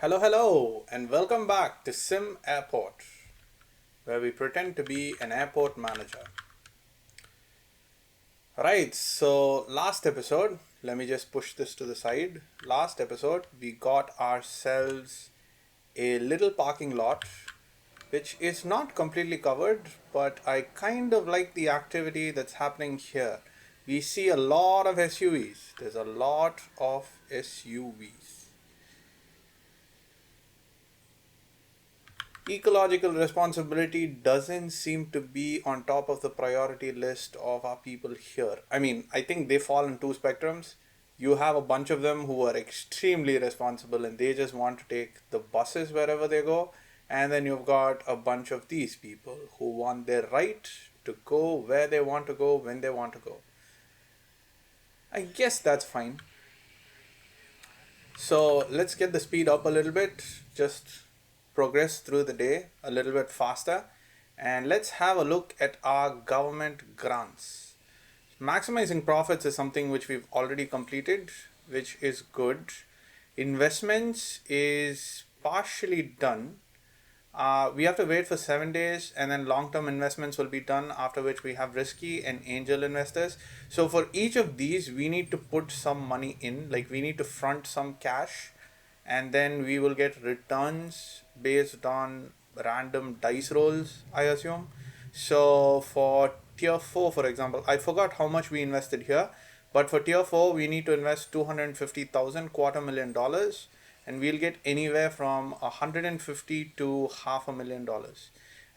Hello, and welcome back to Sim Airport, where we pretend to be an airport manager. Right, so last episode, let me just push this to the side. Last episode, we got ourselves a little parking lot, which is not completely covered, but I kind of like the activity that's happening here. We see a lot of SUVs. There's a lot of SUVs. Ecological responsibility doesn't seem to be on top of the priority list of our people here. I mean, I think they fall in two spectrums. You have a bunch of them who are extremely responsible and they just want to take the buses wherever they go. And then you've got a bunch of these people who want their right to go where they want to go when they want to go. I guess that's fine. So let's get the speed up a little bit, just progress through the day a little bit faster, and let's have a look at our government grants. Maximizing profits is something which we've already completed, which is good. Investments is partially done. We have to wait for 7 days, and then long term investments will be done, after which we have risky and angel investors. So, for each of these, we need to put some money in, like we need to front some cash, and then we will get returns based on random dice rolls, I assume. So, for tier 4, for example, I forgot how much we invested here, but for tier 4, we need to invest 250,000, $250,000, and we'll get anywhere from 150 to $500,000.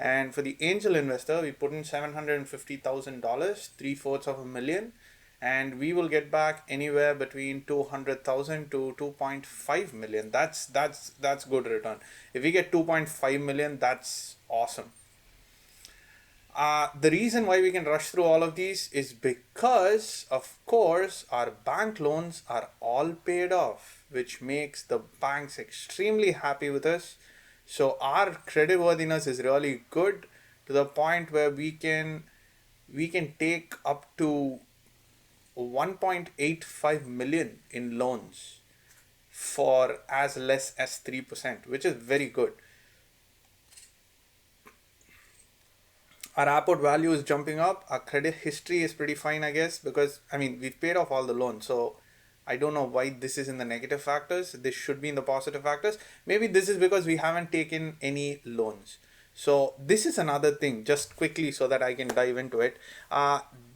And for the angel investor, we put in $750,000, three-fourths of a million, and we will get back anywhere between 200,000 to 2.5 million. That's good return. If we get 2.5 million, that's awesome. The reason why we can rush through all of these is because, of course, our bank loans are all paid off, which makes the banks extremely happy with us. So our creditworthiness is really good to the point where we can take up to 1.85 million in loans for as less as 3%, which is very good. Our airport value is jumping up. Our credit history is pretty fine, I guess, because I mean we've paid off all the loans. So I don't know why this is in the negative factors. This should be in the positive factors. Maybe this is because we haven't taken any loans. So this is another thing, just quickly so that I can dive into it.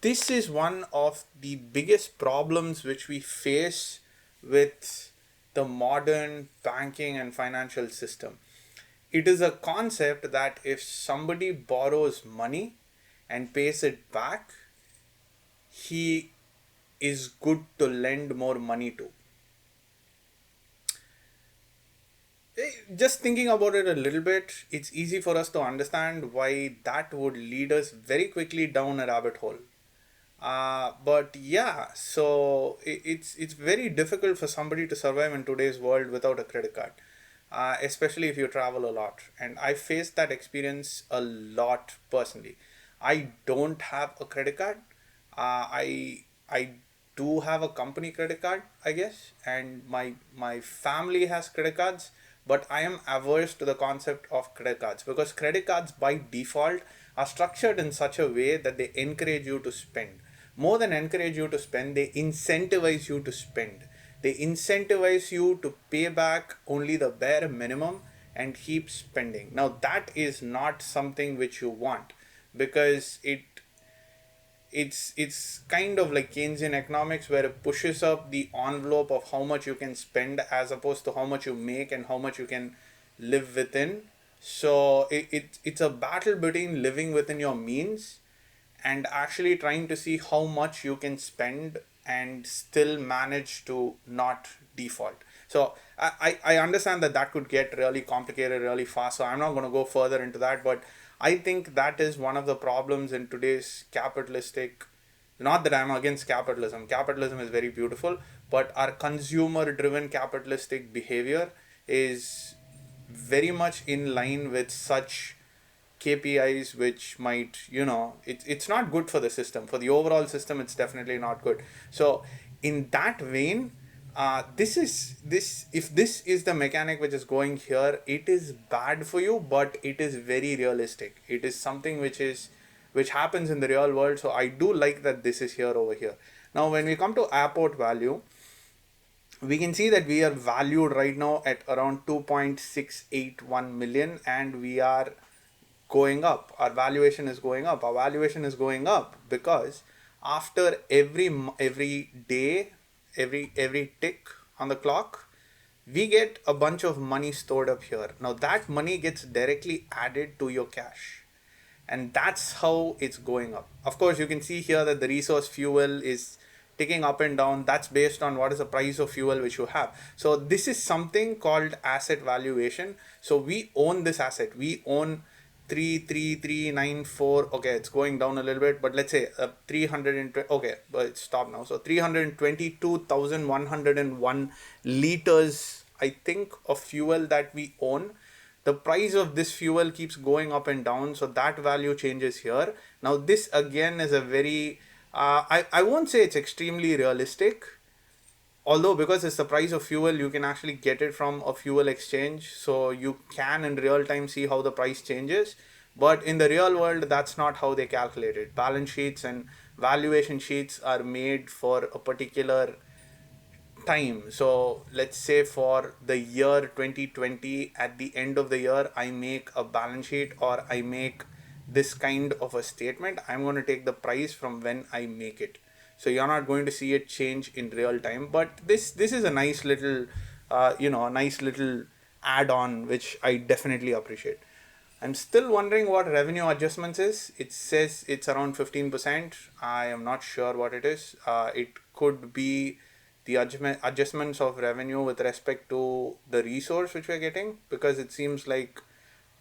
This is one of the biggest problems which we face with the modern banking and financial system. It is a concept that if somebody borrows money and pays it back, he is good to lend more money to. Just thinking about it a little bit, it's easy for us to understand why that would lead us very quickly down a rabbit hole. But yeah, so it's very difficult for somebody to survive in today's world without a credit card, especially if you travel a lot. And I faced that experience a lot personally. I don't have a credit card. I do have a company credit card, I guess, and my family has credit cards, but I am averse to the concept of credit cards because credit cards by default are structured in such a way that they encourage you to spend. More than encourage you to spend, they incentivize you to spend. They incentivize you to pay back only the bare minimum and keep spending. Now that is not something which you want because it's kind of like Keynesian economics where it pushes up the envelope of how much you can spend as opposed to how much you make and how much you can live within. So it's a battle between living within your means and actually trying to see how much you can spend and still manage to not default. So I understand that that could get really complicated really fast. So I'm not going to go further into that. But I think that is one of the problems in today's capitalistic. Not that I'm against capitalism. Capitalism is very beautiful. But our consumer driven capitalistic behavior is very much in line with such KPIs which might, it's not good for the system. For the overall system, it's definitely not good. So, in that vein, this if this is the mechanic which is going here, it is bad for you, but it is very realistic. It is something which happens in the real world. So I do like that this is here over here. Now when we come to airport value, we can see that we are valued right now at around 2.681 million, and we are going up. Our valuation is going up. Our valuation is going up because after every day, every tick on the clock, we get a bunch of money stored up here. Now that money gets directly added to your cash, and that's how it's going up. Of course, you can see here that the resource fuel is ticking up and down. That's based on what is the price of fuel which you have. So this is something called asset valuation. So we own this asset. We own 33394. Okay, it's going down a little bit, but let's say 320. Okay, but it's stopped now. So 322,101 liters, I think, of fuel that we own. The price of this fuel keeps going up and down, so that value changes here. Now this again is a very I won't say it's extremely realistic, although because it's the price of fuel, you can actually get it from a fuel exchange, so you can in real time see how the price changes. But in the real world, that's not how they calculate it. Balance sheets and valuation sheets are made for a particular time. So let's say for the year 2020, at the end of the year, I make a balance sheet or I make this kind of a statement. I'm going to take the price from when I make it. So you're not going to see it change in real time. But this is a nice little, a nice little add-on which I definitely appreciate. I'm still wondering what revenue adjustments is. It says it's around 15%. I am not sure what it is. It could be the adjustments of revenue with respect to the resource which we're getting, because it seems like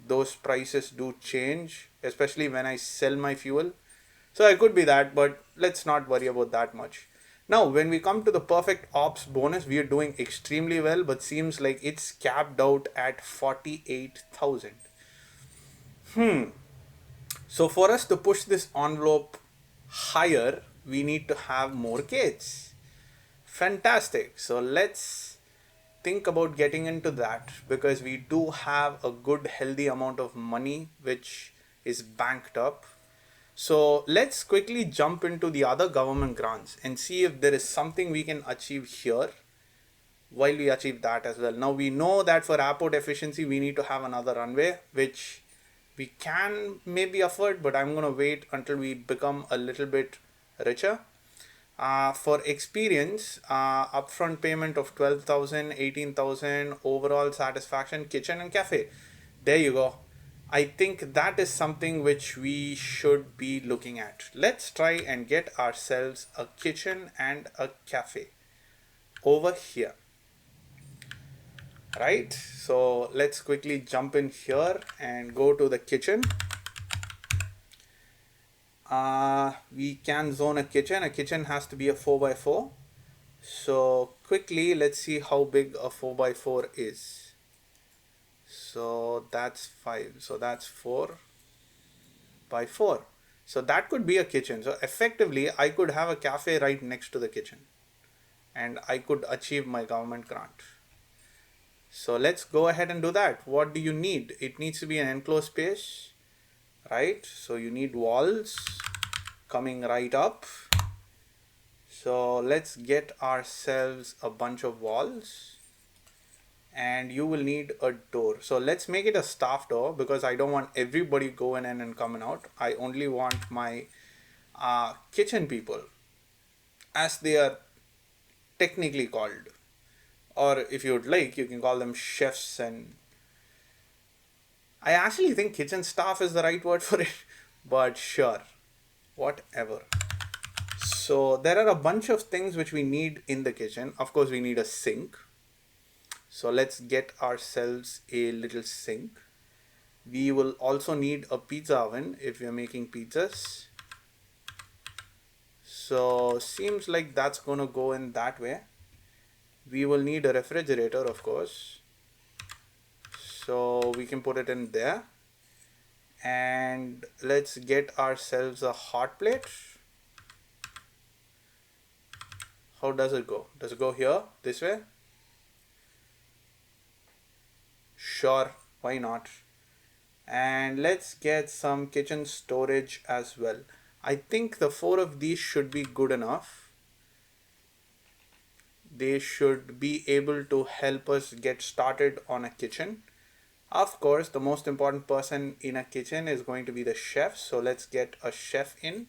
those prices do change, especially when I sell my fuel. So it could be that, but let's not worry about that much. Now, when we come to the perfect ops bonus, we are doing extremely well, but seems like it's capped out at 48,000. So for us to push this envelope higher, we need to have more kids. Fantastic. So let's think about getting into that, because we do have a good healthy amount of money which is banked up. So let's quickly jump into the other government grants and see if there is something we can achieve here while we achieve that as well. Now we know that for airport efficiency we need to have another runway, which we can maybe afford, but I'm going to wait until we become a little bit richer. For experience, upfront payment of 12,000, 18,000, overall satisfaction, kitchen and cafe. There you go. I think that is something which we should be looking at. Let's try and get ourselves a kitchen and a cafe over here. Right? So let's quickly jump in here and go to the kitchen. We can zone a kitchen. A kitchen has to be a 4x4. So quickly, let's see how big a 4x4 is. So that's 5. So that's 4x4. So that could be a kitchen. So effectively, I could have a cafe right next to the kitchen, and I could achieve my government grant. So let's go ahead and do that. What do you need? It needs to be an enclosed space, right? So you need walls coming right up. So let's get ourselves a bunch of walls, and you will need a door. So let's make it a staff door, because I don't want everybody going in and coming out. I only want my kitchen people, as they are technically called, or if you would like, you can call them chefs. And I actually think kitchen staff is the right word for it, but sure, whatever. So there are a bunch of things which we need in the kitchen. Of course, we need a sink. So let's get ourselves a little sink. We will also need a pizza oven if we are making pizzas. So seems like that's going to go in that way. We will need a refrigerator, of course. So we can put it in there. And let's get ourselves a hot plate. How does it go? Does it go here, this way? Sure, why not? And let's get some kitchen storage as well. I think the 4 of these should be good enough. They should be able to help us get started on a kitchen. Of course, the most important person in a kitchen is going to be the chef. So let's get a chef in.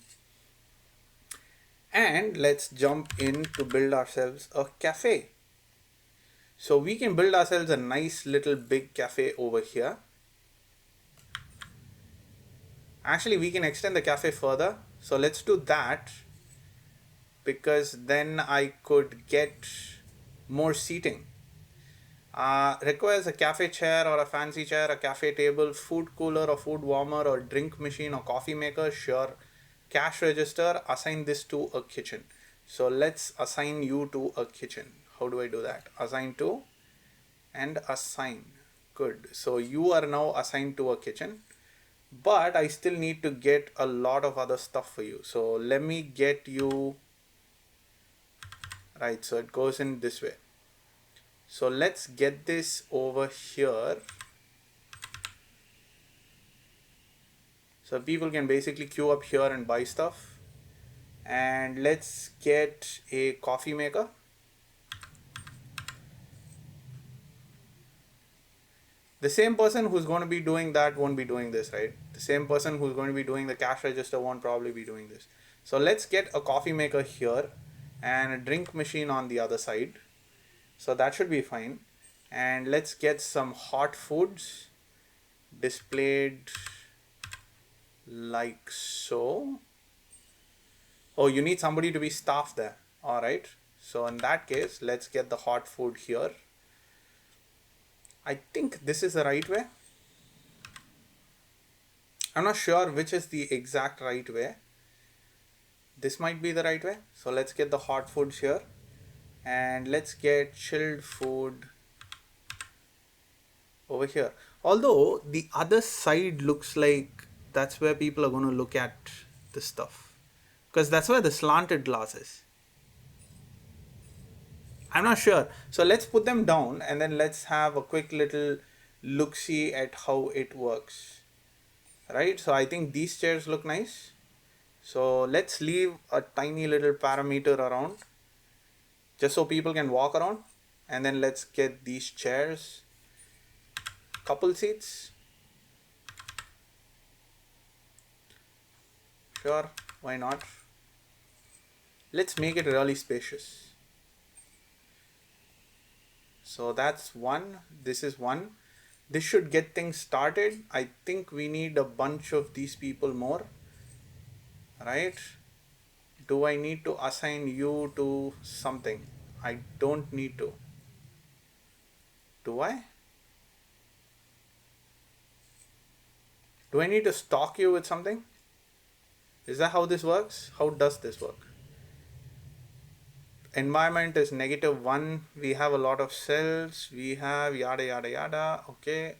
And let's jump in to build ourselves a cafe. So we can build ourselves a nice little big cafe over here. Actually, we can extend the cafe further. So let's do that, because then I could get more seating. Requires a cafe chair or a fancy chair, a cafe table, food cooler or food warmer or drink machine or coffee maker. Sure. Cash register, assign this to a kitchen. So let's assign you to a kitchen. How do I do that? Assign to and assign. Good. So you are now assigned to a kitchen, but I still need to get a lot of other stuff for you. So let me get you, right, so it goes in this way. So let's get this over here. So people can basically queue up here and buy stuff. And let's get a coffee maker. The same person who's going to be doing that won't be doing this, right? The same person who's going to be doing the cash register won't probably be doing this. So let's get a coffee maker here and a drink machine on the other side. So that should be fine. And let's get some hot foods displayed like so. Oh, you need somebody to be staff there. All right. So in that case, let's get the hot food here. I think this is the right way. I'm not sure which is the exact right way. This might be the right way. So let's get the hot foods here. And let's get chilled food over here. Although the other side looks like that's where people are going to look at this stuff, because that's where the slanted glass is. I'm not sure. So let's put them down and then let's have a quick little look-see at how it works. Right? So I think these chairs look nice. So let's leave a tiny little parameter around just so people can walk around. And then let's get these chairs, couple seats. Sure, why not? Let's make it really spacious. So that's one. This is one. This should get things started. I think we need a bunch of these people more. Right? Do I need to assign you to something? I don't need to. Do I? Do I need to stock you with something? Is that how this works? How does this work? Environment is -1. We have a lot of cells. We have yada yada yada. Okay.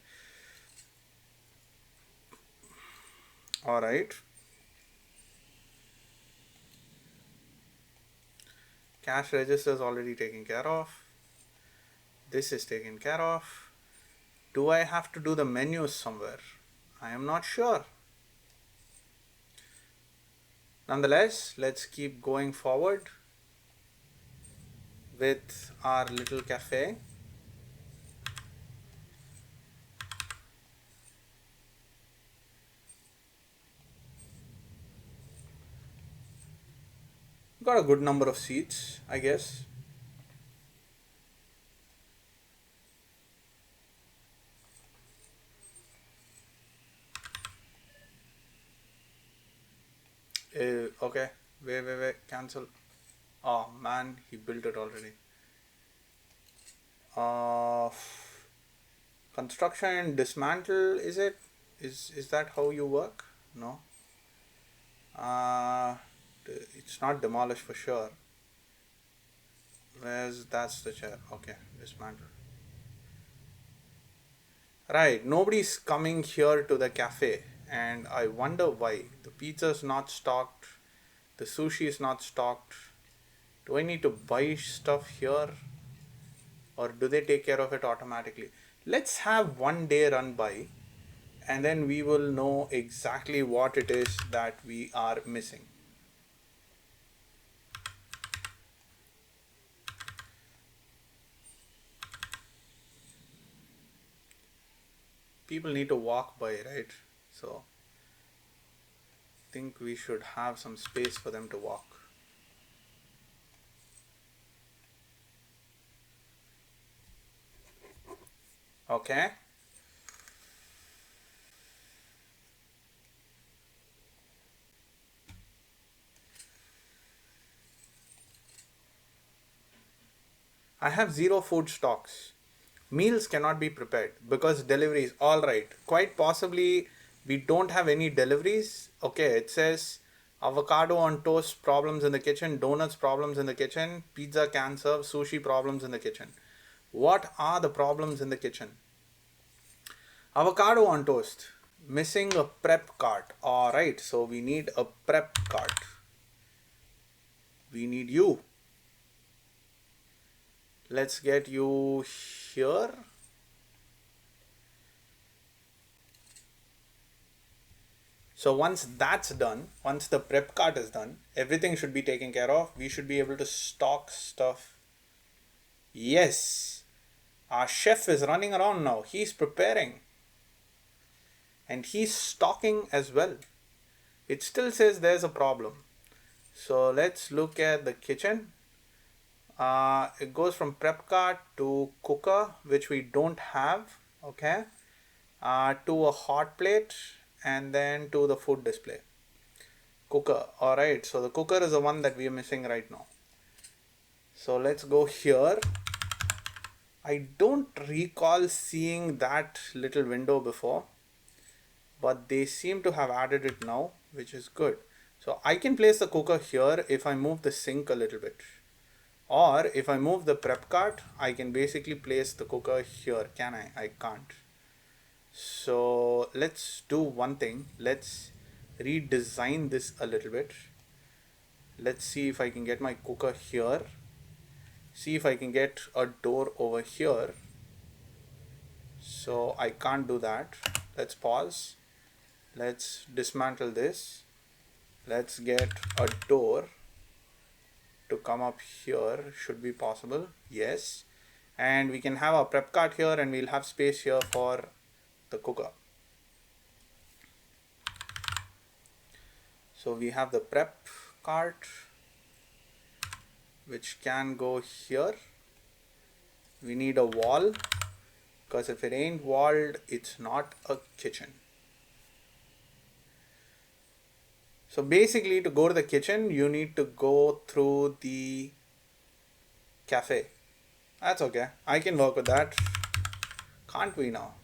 All right. Cash register is already taken care of. This is taken care of. Do I have to do the menus somewhere? I am not sure. Nonetheless, let's keep going forward with our little cafe. Got a good number of seats, I guess. Okay, wait, cancel. Oh man, he built it already. Construction and dismantle, is it? Is that how you work? No. It's not demolish for sure. That's the chair. Okay, dismantle. Right, nobody's coming here to the cafe, and I wonder why. The pizza's not stocked, the sushi is not stocked. Do I need to buy stuff here, or do they take care of it automatically? Let's have one day run by, and then we will know exactly what it is that we are missing. People need to walk by, right? So I think we should have some space for them to walk. Okay. I have zero food stocks. Meals cannot be prepared because deliveries. All right. Quite possibly we don't have any deliveries. Okay. It says avocado on toast, problems in the kitchen, donuts, problems in the kitchen, pizza can serve, sushi, problems in the kitchen. What are the problems in the kitchen? Avocado on toast. Missing a prep cart. Alright, so we need a prep cart. We need you. Let's get you here. So once that's done, once the prep cart is done, everything should be taken care of. We should be able to stock stuff. Yes, our chef is running around now. He's preparing. And he's stocking as well. It still says there's a problem. So let's look at the kitchen. It goes from prep cart to cooker, which we don't have, okay, to a hot plate, and then to the food display. Cooker. All right, so the cooker is the one that we are missing right now. So let's go here. I don't recall seeing that little window before, but they seem to have added it now, which is good. So I can place the cooker here if I move the sink a little bit. Or if I move the prep cart, I can basically place the cooker here. Can I? I can't. So let's do one thing. Let's redesign this a little bit. Let's see if I can get my cooker here. See if I can get a door over here. So I can't do that. Let's pause. Let's dismantle this. Let's get a door to come up here. Should be possible. Yes. And we can have a prep cart here, and we'll have space here for the cooker. So we have the prep cart, which can go here. We need a wall, because if it ain't walled, it's not a kitchen. So basically, to go to the kitchen, you need to go through the cafe. That's okay. I can work with that. Can't we now?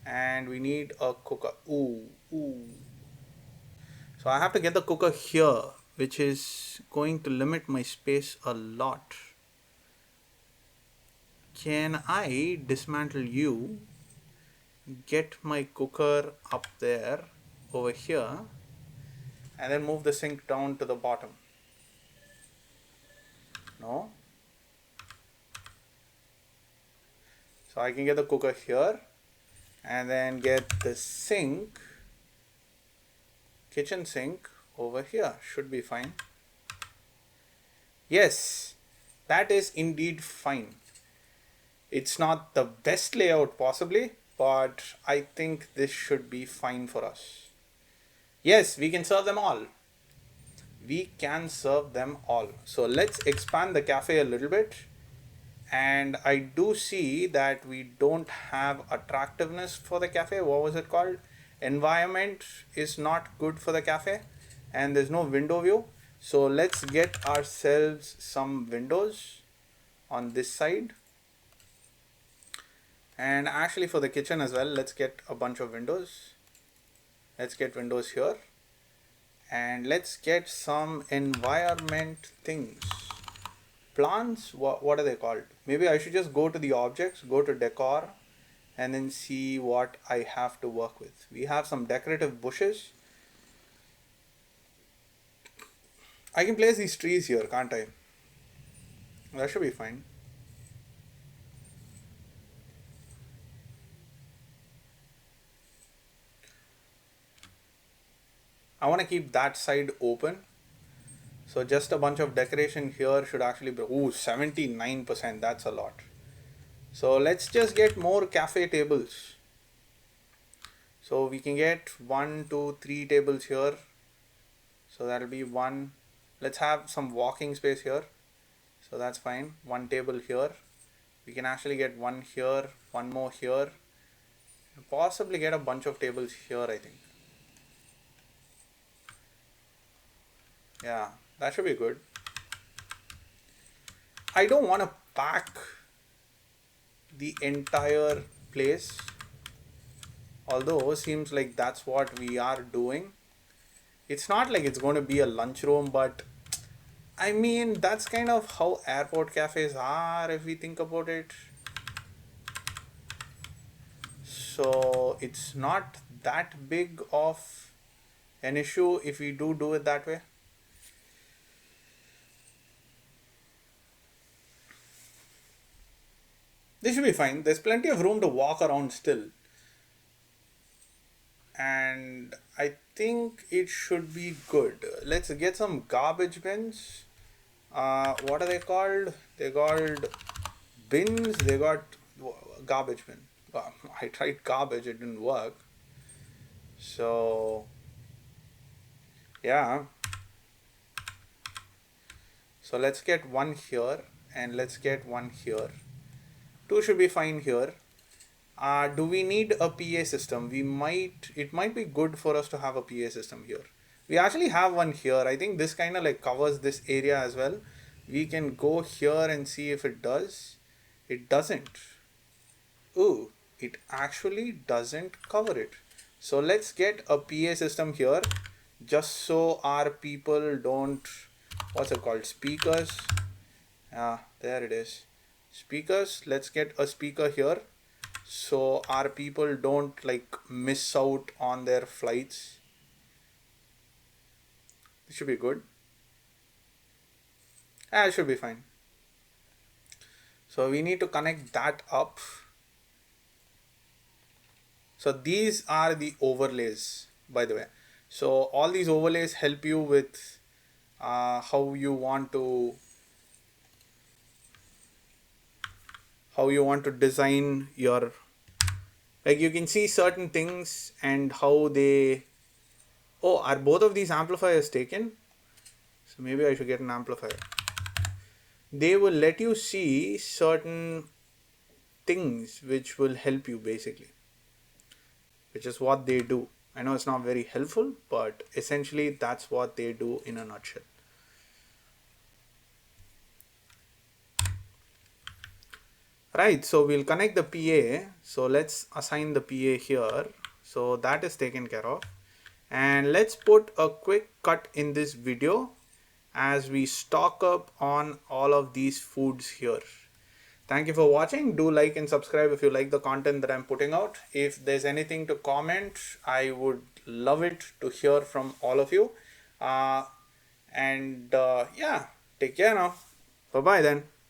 And we need a cooker. Ooh. So I have to get the cooker here, which is going to limit my space a lot. Can I dismantle you, get my cooker up there, over here, and then move the sink down to the bottom? No. So I can get the cooker here, and then get the sink, kitchen sink, over here. Should be fine. Yes, that is indeed fine. It's not the best layout possibly, but I think this should be fine for us. Yes, we can serve them all. We can serve them all. So let's expand the cafe a little bit. And I do see that we don't have attractiveness for the cafe. What was it called? Environment is not good for the cafe, and there's no window view. So let's get ourselves some windows on this side. And actually for the kitchen as well, let's get a bunch of windows. Let's get windows here. And let's get some environment things. Plants, what are they called? Maybe I should just go to the objects, go to decor, and then see what I have to work with. We have some decorative bushes. I can place these trees here, can't I? That should be fine. I want to keep that side open. So just a bunch of decoration here should actually be, ooh, 79%, that's a lot. So let's just get more cafe tables. So we can get 1, 2, 3 tables here. So that'll be one. Let's have some walking space here. So that's fine. One table here. We can actually get one here, one more here. Possibly get a bunch of tables here, I think. Yeah, that should be good. I don't want to pack the entire place, although seems like that's what we are doing. It's not like it's going to be a lunchroom, but I mean that's kind of how airport cafes are if we think about it. So it's not that big of an issue if we do it that way. This should be fine. There's plenty of room to walk around still. And I think it should be good. Let's get some garbage bins. What are they called? They're called bins. They got garbage bin. I tried garbage, it didn't work. So, yeah. So let's get one here and let's get one here. Two should be fine here. Do we need a PA system? It might be good for us to have a PA system here. We actually have one here. I think this kind of like covers this area as well. We can go here and see if it does. It doesn't. Ooh, it actually doesn't cover it. So let's get a PA system here just so our people don't, what's it called? Speakers. There it is. Speakers. Let's get a speaker here so our people don't like miss out on their flights. This should be good. It should be fine. So we need to connect that up. So these are the overlays, by the way. So all these overlays help you with how you want to design your, like you can see certain things and how they, oh, are both of these amplifiers taken? So maybe I should get an amplifier. They will let you see certain things which will help you basically, which is what they do. I know it's not very helpful, but essentially that's what they do in a nutshell. Right, so we'll connect the PA. So let's assign the PA here. So that is taken care of. And let's put a quick cut in this video as we stock up on all of these foods here. Thank you for watching. Do like and subscribe if you like the content that I'm putting out. If there's anything to comment, I would love it to hear from all of you. Yeah, take care now. Bye bye then.